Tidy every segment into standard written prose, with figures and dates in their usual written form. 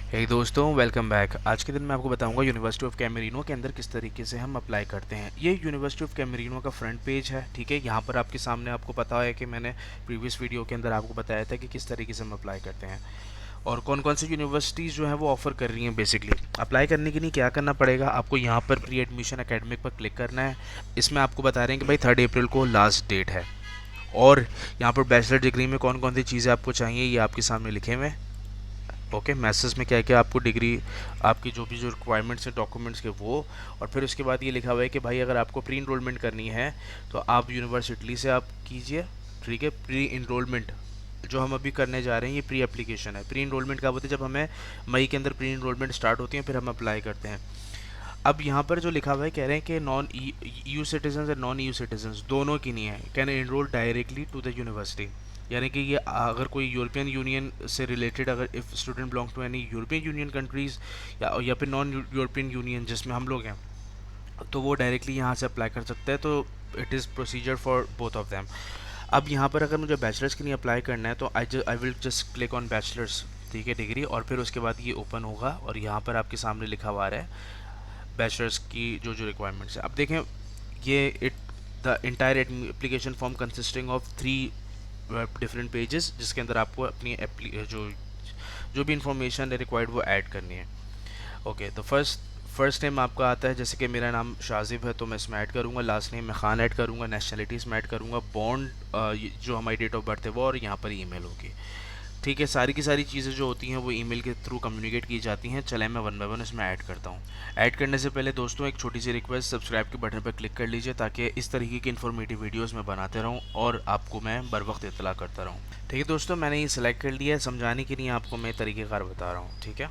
हे दोस्तों, welcome back. आज के दिन मैं आपको बताऊंगा यूनिवर्सिटी ऑफ कैमरीनो के अंदर किस तरीके से हम अप्लाई करते हैं। ये यूनिवर्सिटी ऑफ कैमरीनो का फ्रंट पेज है, ठीक है। यहाँ पर आपके सामने आपको पता है कि मैंने प्रीवियस वीडियो के अंदर आपको बताया था कि किस तरीके से हम अप्लाई करते हैं और कौन कौन सी यूनिवर्सिटीज़ जो है वो ऑफ़र कर रही हैं। बेसिकली अप्लाई करने के लिए क्या करना पड़ेगा, आपको यहाँ पर प्री एडमिशन एकेडमिक पर क्लिक करना है। इसमें आपको बता रहे हैं कि भाई 3 अप्रैल को लास्ट डेट है और यहाँ पर बैचलर डिग्री में कौन कौन सी चीज़ें आपको चाहिए ये आपके सामने लिखे हुए हैं। ओके, मैसेज में क्या क्या आपको डिग्री, आपकी जो भी जो रिक्वायरमेंट्स हैं डॉक्यूमेंट्स के वो, और फिर उसके बाद ये लिखा हुआ है कि भाई अगर आपको प्री इनरोलमेंट करनी है तो आप यूनिवर्सिटी से आप कीजिए, ठीक है। प्री इनरोलमेंट जो हम अभी करने जा रहे हैं ये प्री एप्लीकेशन है। प्री इनरोलमेंट कब होती है, जब हमें मई के अंदर प्री इनरोलमेंट स्टार्ट होती है, फिर हम अप्लाई करते हैं। अब यहाँ पर जो लिखा हुआ है कह रहे हैं कि नॉन यू सिटीजन और नॉन यू सिटीजन दोनों की नहीं है, can enrol directly to the university. यानी कि ये अगर कोई यूरोपियन यूनियन से रिलेटेड, अगर if student belong to any European union countries या फिर नॉन यूरोपियन यूनियन जिसमें हम लोग हैं, तो वो डायरेक्टली यहाँ से अप्लाई कर सकते हैं। तो it is procedure for both of them. अब यहाँ पर अगर मुझे बैचलर्स के लिए अप्लाई करना है तो I will just click on bachelors, ठीक है, डिग्री, और फिर उसके बाद ये ओपन होगा और यहाँ पर आपके सामने लिखा हुआ आ रहा है बैचलर्स की जो जो रिक्वायरमेंट्स है। अब देखें, ये the entire application form consisting of 3 different pages, जिसके अंदर आपको अपनी जो जो भी इंफॉर्मेशन है रिक्वायर्ड वो ऐड करनी है। ओके, तो फर्स्ट नेम आपका आता है, जैसे कि मेरा नाम शाजिब है तो मैं इसमें ऐड करूँगा। लास्ट नेम मैं खान ऐड करूँगा। नेशनलिटी इसमें ऐड करूँगा। बॉन्ड जो हमारी डेट ऑफ बर्थ है वो, और यहाँ पर ईमेल होगी, ठीक है। सारी की सारी चीज़ें जो होती हैं वो ईमेल के थ्रू कम्युनिकेट की जाती हैं। चले मैं वन बाय वन इसमें ऐड करता हूँ। ऐड करने से पहले दोस्तों एक छोटी सी रिक्वेस्ट, सब्सक्राइब के बटन पर क्लिक कर लीजिए ताकि इस तरीके की इन्फॉर्मेटिव वीडियोस मैं बनाते रहूँ और आपको मैं बर वक्त इतला करता रहूँ, ठीक है दोस्तों। मैंने ये सिलेक्ट कर लिया है, समझाने के लिए आपको मैं तरीक़ेकार बता रहा हूँ, ठीक है।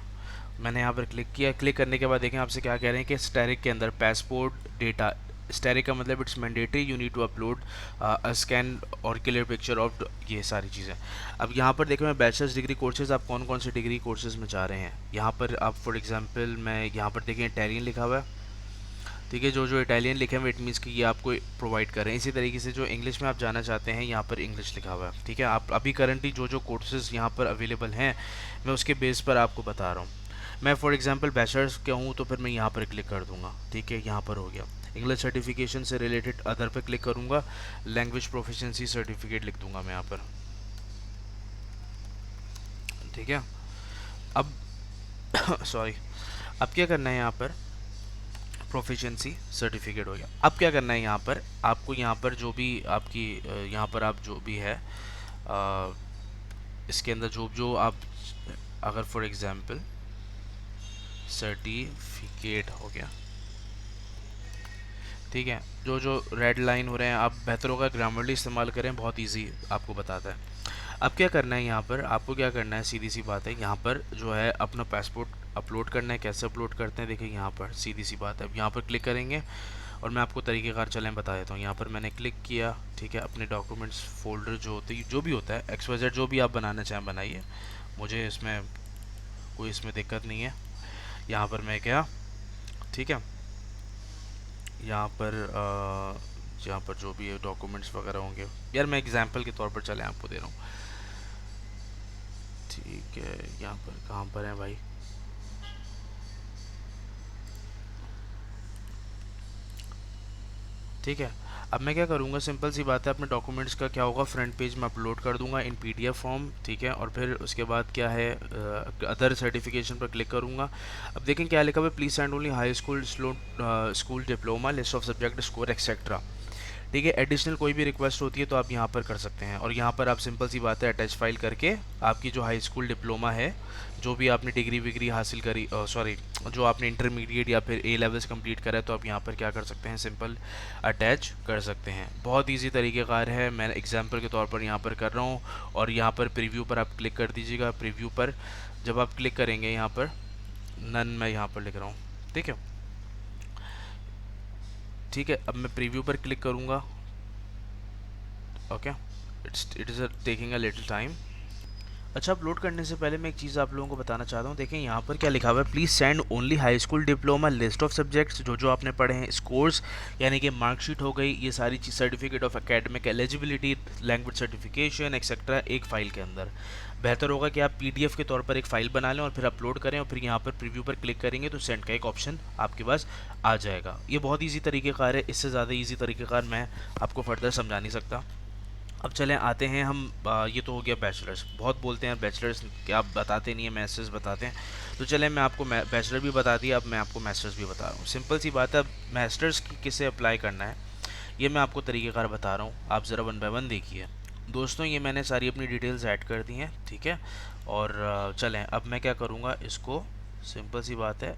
मैंने यहाँ पर क्लिक किया। क्लिक करने के बाद देखें आपसे क्या कह रहे हैं कि स्टैरिक के अंदर पासपोर्ट डेटा, स्टैरिक का मतलब it's mandatory, you need to upload a scan और क्लियर पिक्चर ऑफ, ये सारी चीज़ें। अब यहाँ पर देखो मैं बैचलर्स डिग्री कोर्सेज, आप कौन कौन से डिग्री कोर्सेज में जा रहे हैं। यहाँ पर आप फॉर एग्जांपल मैं यहाँ पर देखें इटालियन लिखा हुआ है, ठीक है। जो जो इटालियन लिखे हुए इट मीन्स कि ये आपको प्रोवाइड कर रहे हैं। इसी तरीके से जो इंग्लिश में आप जाना चाहते हैं यहाँ पर इंग्लिश लिखा हुआ है, ठीक है। आप अभी करंटली जो जो कोर्सेज यहाँ पर अवेलेबल हैं मैं उसके बेस पर आपको बता रहा हूँ। मैं फॉर एग्जांपल बैचलर्स का हूँ तो फिर मैं यहाँ पर क्लिक कर दूँगा, ठीक है। यहाँ पर हो गया। इंग्लिश सर्टिफिकेशन से रिलेटेड अदर पे क्लिक करूँगा। लैंग्वेज प्रोफिशिएंसी सर्टिफिकेट लिख दूँगा मैं यहाँ पर, ठीक है। अब सॉरी, अब क्या करना है यहाँ पर, प्रोफिशिएंसी सर्टिफिकेट हो गया। अब क्या करना है यहाँ पर, आपको यहाँ पर जो भी आपकी यहाँ पर आप जो भी है इसके अंदर जो जो आप, अगर फॉर एग्जांपल सर्टिफिकेट हो गया, ठीक है। जो जो रेड लाइन हो रहे हैं आप बेहतर होगा ग्रामरली इस्तेमाल करें, बहुत इजी आपको बताता है। अब क्या करना है यहाँ पर, आपको क्या करना है, सीधी सी बात है, यहाँ पर जो है अपना पासपोर्ट अपलोड करना है। कैसे अपलोड करते हैं देखिए यहाँ पर, सीधी सी बात है। अब यहाँ पर क्लिक करेंगे और मैं आपको तरीक़ेकार चलें बता देता हूँ। यहाँ पर मैंने क्लिक किया, ठीक है। अपने डॉक्यूमेंट्स फोल्डर जो होते हैं, जो भी होता है XYZ जो भी आप बनाना चाहें बनाइए, मुझे इसमें कोई इसमें दिक्कत नहीं है। यहाँ पर मैं क्या, ठीक है, यहाँ पर जो भी डॉक्यूमेंट्स वगैरह होंगे, यार मैं एग्जांपल के तौर पर चले आपको दे रहा हूँ, ठीक है। यहाँ पर कहाँ पर है भाई, ठीक है। अब मैं क्या करूँगा, सिंपल सी बात है, अपने डॉक्यूमेंट्स का क्या होगा, फ्रंट पेज में अपलोड कर दूंगा इन PDF फॉर्म, ठीक है। और फिर उसके बाद क्या है, अदर सर्टिफिकेशन पर क्लिक करूँगा। अब देखें क्या लिखा हुआ है, please send only high school school diploma list of subject score etcetera, ठीक है। एडिशनल कोई भी रिक्वेस्ट होती है तो आप यहाँ पर कर सकते हैं। और यहाँ पर आप सिंपल सी बात है अटैच फाइल करके आपकी जो हाई स्कूल डिप्लोमा है, जो भी आपने डिग्री विग्री हासिल करी, सॉरी जो आपने इंटरमीडिएट या फिर A लेवल्स कंप्लीट करा है, तो आप यहाँ पर क्या कर सकते हैं, सिंपल अटैच कर सकते हैं। बहुत ईजी तरीक़ेकार है, मैं एग्जाम्पल के तौर पर यहाँ पर कर रहा हूँ। और यहाँ पर प्रीव्यू पर आप क्लिक कर दीजिएगा। प्रीव्यू पर जब आप क्लिक करेंगे यहाँ पर नन मैं यहाँ पर लिख रहा हूँ, ठीक है, ठीक है। अब मैं प्रीव्यू पर क्लिक करूँगा, okay. It is taking a little time. अच्छा, अपलोड करने से पहले मैं एक चीज़ आप लोगों को बताना चाहता हूँ। देखें यहाँ पर क्या लिखा हुआ है, please send only high school diploma list of subjects जो जो आपने पढ़े हैं, स्कोर्स यानी कि मार्कशीट हो गई, ये सारी चीज़, certificate of academic eligibility, language certification etcetera, एक फ़ाइल के अंदर। बेहतर होगा कि आप पीडीएफ के तौर पर एक फ़ाइल बना लें और फिर अपलोड करें, और फिर यहाँ पर प्रीव्यू पर क्लिक करेंगे तो सेंड का एक ऑप्शन आपके पास आ जाएगा। ये बहुत ईजी तरीक़ेकार है, इससे ज़्यादा ईजी तरीक़ेकार मैं आपको फर्दर समझा नहीं सकता। अब चलें आते हैं हम ये तो हो गया बैचलर्स। बहुत बोलते हैं बैचलर्स क्या, आप बताते नहीं हैं, मास्टर्स बताते हैं। तो चलें मैं आपको बैचलर भी बता दिया, अब मैं आपको मास्टर्स भी बता रहा हूँ। सिंपल सी बात है, अब मास्टर्स की किसे अप्लाई करना है ये मैं आपको तरीक़ेकार बता रहा हूँ, आप ज़रा 1 बाय 1 देखिए। दोस्तों ये मैंने सारी अपनी डिटेल्स ऐड कर दी हैं, ठीक है। और चलें अब मैं क्या करूँगा, इसको सिंपल सी बात है,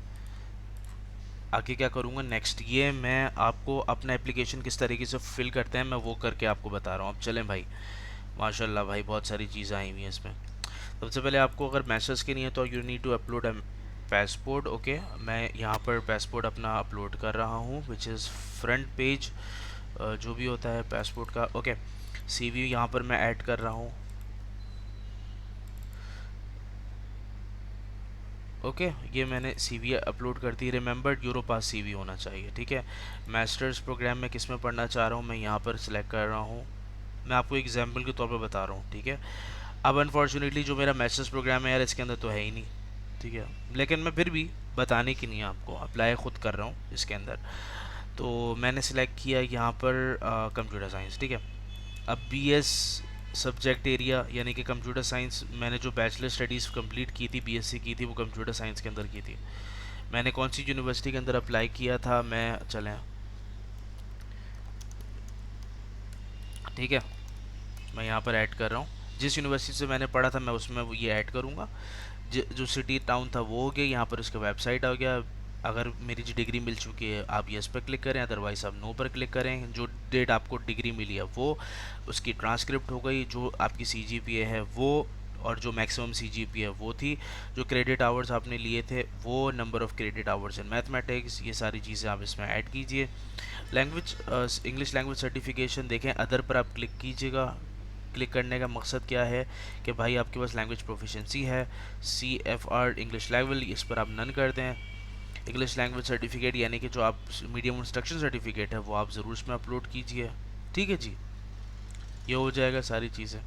आगे क्या करूँगा नेक्स्ट, ये मैं आपको अपना एप्लीकेशन किस तरीके से फिल करते हैं मैं वो करके आपको बता रहा हूँ। अब चलें भाई, माशाल्लाह भाई बहुत सारी चीज़ें आई हुई हैं इसमें। सबसे पहले आपको अगर मैसेज की नहीं है तो you need to upload a passport. Okay, मैं यहाँ पर पासपोर्ट अपना अपलोड कर रहा हूँ, विच इज़ फ्रंट पेज जो भी होता है पासपोर्ट का। ओके, सीवी यहाँ पर मैं ऐड कर रहा हूँ। ओके ये मैंने सीवी अपलोड कर दी। रिमेंबर्ड यूरो पास सीवी होना चाहिए, ठीक है। मास्टर्स प्रोग्राम में किस में पढ़ना चाह रहा हूँ मैं यहाँ पर सिलेक्ट कर रहा हूँ, मैं आपको एग्जांपल के तौर पर बता रहा हूँ, ठीक है। अब अनफॉर्चुनेटली जो मेरा मास्टर्स प्रोग्राम है यार, इसके अंदर तो है ही नहीं, ठीक है, लेकिन मैं फिर भी बताने की नहीं आपको अप्लाई ख़ुद कर रहा हूँ इसके अंदर। तो मैंने सिलेक्ट किया यहाँ पर कंप्यूटर साइंस, ठीक है। अब बीएस सब्जेक्ट एरिया यानी कि कंप्यूटर साइंस, मैंने जो बैचलर स्टडीज़ कंप्लीट की थी, बीएससी की थी, वो कंप्यूटर साइंस के अंदर की थी। मैंने कौन सी यूनिवर्सिटी के अंदर अप्लाई किया था, मैं चलें ठीक है, मैं यहाँ पर ऐड कर रहा हूँ जिस यूनिवर्सिटी से मैंने पढ़ा था मैं उसमें वो ये ऐड करूँगा। जो सिटी टाउन था वो हो गया, यहाँ पर उसका वेबसाइट आ गया। अगर मेरी जो डिग्री मिल चुकी है आप यस पर क्लिक करें, अदरवाइज़ आप नो पर क्लिक करें। जो डेट आपको डिग्री मिली है वो, उसकी ट्रांसक्रिप्ट हो गई, जो आपकी सीजीपीए है वो, और जो मैक्सिमम सीजीपीए है वो थी, जो क्रेडिट आवर्स आपने लिए थे वो, number of credit hours in mathematics, ये सारी चीज़ें आप इसमें ऐड कीजिए। लैंग्वेज इंग्लिश लैंग्वेज सर्टिफिकेशन देखें, अदर पर आप क्लिक कीजिएगा। क्लिक करने का मकसद क्या है कि भाई आपके पास लैंग्वेज प्रोफिशेंसी है, CFR इंग्लिश लेवल, इस पर आप नन कर दें। इंग्लिश लैंग्वेज सर्टिफिकेट यानी कि जो आप मीडियम इंस्ट्रक्शन सर्टिफिकेट है वो आप ज़रूर इसमें अपलोड कीजिए, ठीक है जी। ये हो जाएगा सारी चीज़ें,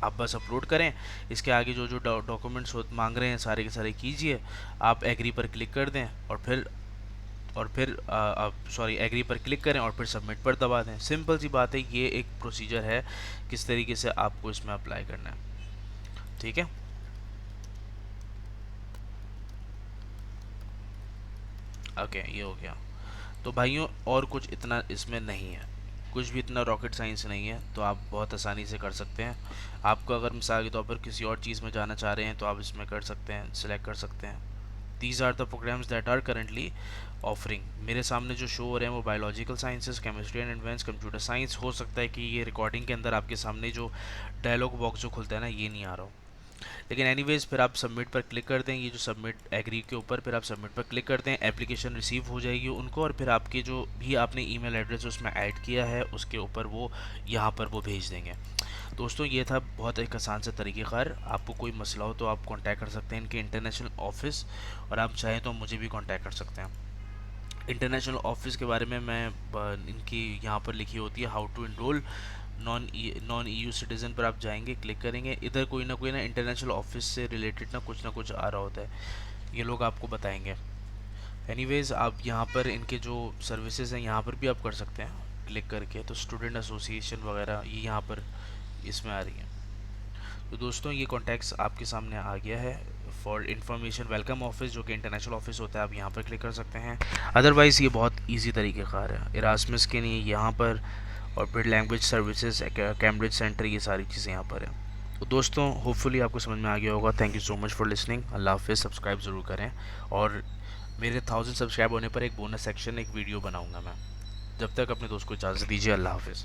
आप बस अपलोड करें। इसके आगे जो जो डॉक्यूमेंट्स मांग रहे हैं सारे के सारे कीजिए। आप एग्री पर क्लिक कर दें और फिर आप सॉरी एग्री पर क्लिक करें और फिर सबमिट पर दबा दें। सिंपल सी बात है, ये एक प्रोसीजर है किस तरीके से आपको इसमें अप्लाई करना है, ठीक है। ओके ये हो गया। तो भाइयों और कुछ इतना इसमें नहीं है, कुछ भी इतना रॉकेट साइंस नहीं है, तो आप बहुत आसानी से कर सकते हैं। आपको अगर मिसाल के तौर पर किसी और चीज़ में जाना चाह रहे हैं तो आप इसमें कर सकते हैं, सिलेक्ट कर सकते हैं। These are the programmes that are currently offering. मेरे सामने जो शो हो रहे हैं वो biological sciences, chemistry and advance computer science. हो सकता है कि ये रिकॉर्डिंग के अंदर आपके सामने जो डायलॉग बॉक्स जो खुलता है ना, ये नहीं आ रहा हो, लेकिन एनीवेज फिर आप सबमिट पर क्लिक कर दें। ये जो सबमिट एग्री के ऊपर फिर आप सबमिट पर क्लिक कर दें, एप्लीकेशन रिसीव हो जाएगी उनको, और फिर आपके जो भी आपने ईमेल एड्रेस उसमें ऐड किया है उसके ऊपर वो यहाँ पर वो भेज देंगे। दोस्तों ये था बहुत एक आसान सा तरीक़ेकार। आपको कोई मसला हो तो आप कांटेक्ट कर सकते हैं इनके इंटरनेशनल ऑफिस, और आप चाहें तो मुझे भी कांटेक्ट कर सकते हैं। इंटरनेशनल ऑफिस के बारे में मैं इनकी यहाँ पर लिखी होती है how to enrol non EU citizen पर आप जाएंगे, क्लिक करेंगे, इधर कोई ना इंटरनेशनल ऑफिस से रिलेटेड ना कुछ आ रहा होता है, ये लोग आपको बताएंगे। एनीवेज़ आप यहाँ पर इनके जो सर्विसेज हैं यहाँ पर भी आप कर सकते हैं क्लिक करके। तो स्टूडेंट एसोसिएशन वगैरह ये यहाँ पर इसमें आ रही हैं। तो दोस्तों ये कॉन्टैक्ट्स आपके सामने आ गया है। फॉर इन्फॉर्मेशन वेलकम ऑफिस जो कि इंटरनेशनल ऑफिस होता है, आप यहाँ पर क्लिक कर सकते हैं। अदरवाइज़ ये बहुत ईजी तरीक़ेकार है। इरास्मस के लिए यहाँ पर, और फिर लैंग्वेज सर्विसेज, कैम्ब्रिज सेंटर, ये सारी चीज़ें यहाँ पर हैं। तो दोस्तों होपफुली आपको समझ में आ गया होगा। Thank you so much for listening. अल्लाह हाफिज़। सब्सक्राइब ज़रूर करें, और मेरे 1000 सब्सक्राइब होने पर एक बोनस सेक्शन एक वीडियो बनाऊँगा मैं। जब तक अपने दोस्त को इजाज़त दीजिए। अल्लाह हाफिज़।